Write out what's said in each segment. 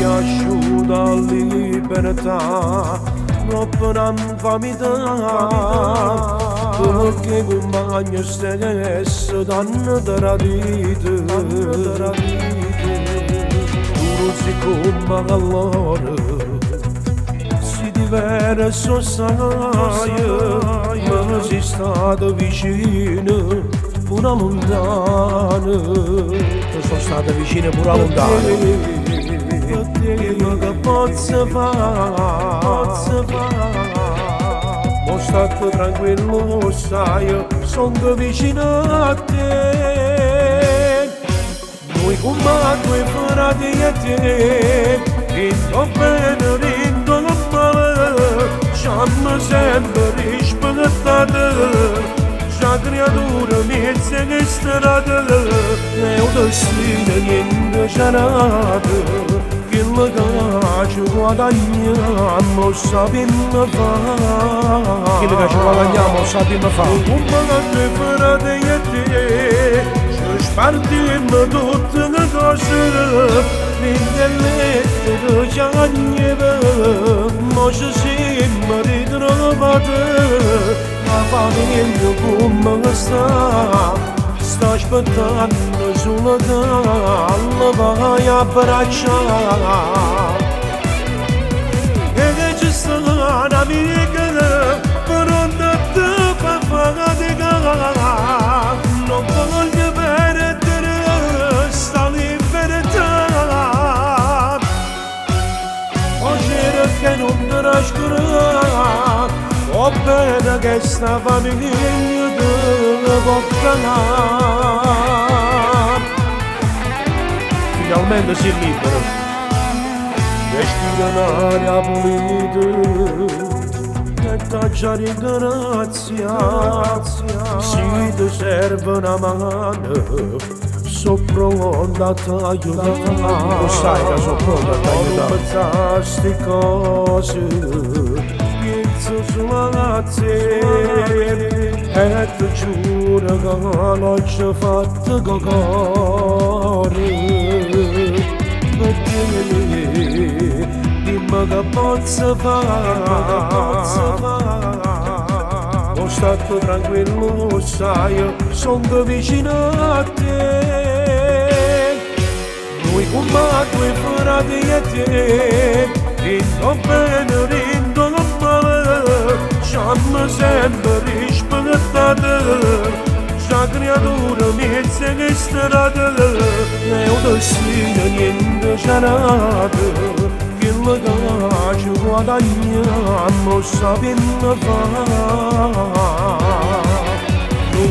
Asciuta libertà, troppo infamità, perché compagno stesso t'hanno tradito, tu si come allora, si diverso sai, ma sei stato vicino, pure lontano, Sono stato vicino pure a lontano. che posso fare, mo stato tranquillo sai, sono vicino a te, noi come due frati e te, rindo bene, rindo male, siamo sempre rispettati. La creatura mezza che strada è un destino niente gerato che la ci guadagniamo sappiamo fare Quello che ci guadagniamo sappiamo fare. come la tua frate e te ci spartiamo tutte le cose l'intelletto ci agneva ma ci siamo ritrovati la famiglia come sta aspettando sulla galla vai a abbracciare e che ci sta un'amica pronta per faticare non voglio perdere sta libertà oggi che non ti trascurare ho bene che sta famiglia te bocca Finalmente si è libero. respira un'aria pulita e taccia ringrazia se ti serve una mano sono pronta a t'aiutare Lo sai che sono pronto a t'aiutare. queste cose penso sulla te e ti giuro che non ci ho fatto cagare perché dimmi che posso fare ho stato tranquillo sai sono vicino a te noi come due frati e te rindo bene rindo male siamo sempre rispettati la creatura mezza che strada è un destino niente gerato che la ci guadagniamo sappiamo fare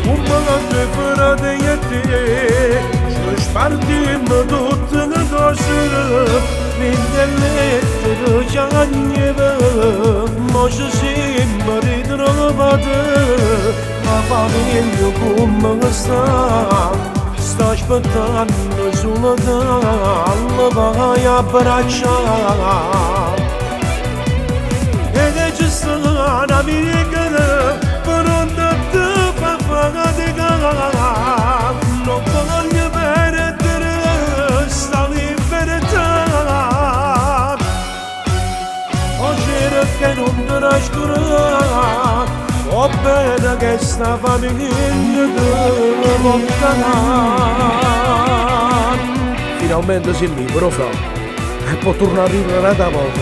come la tua frate e te ci spartiamo tutte le cose l'intelletto ci agneva ma ci siamo ritrovati la famiglia come sta aspettando sulla galla vai a abbracciare e che ci sta un'amica pronta per faticare non voglio perdere sta libertà oggi che non ti trascurare ho bene che sta famiglia te lontana Finalmente si è libero, fra. E può tornare a ridere un'altra volta.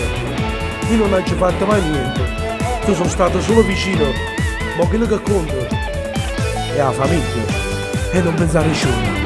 Io non ci ho fatto mai niente. Tu sono stato solo vicino. Ma quello che conta è la famiglia. E non pensare a nessuno.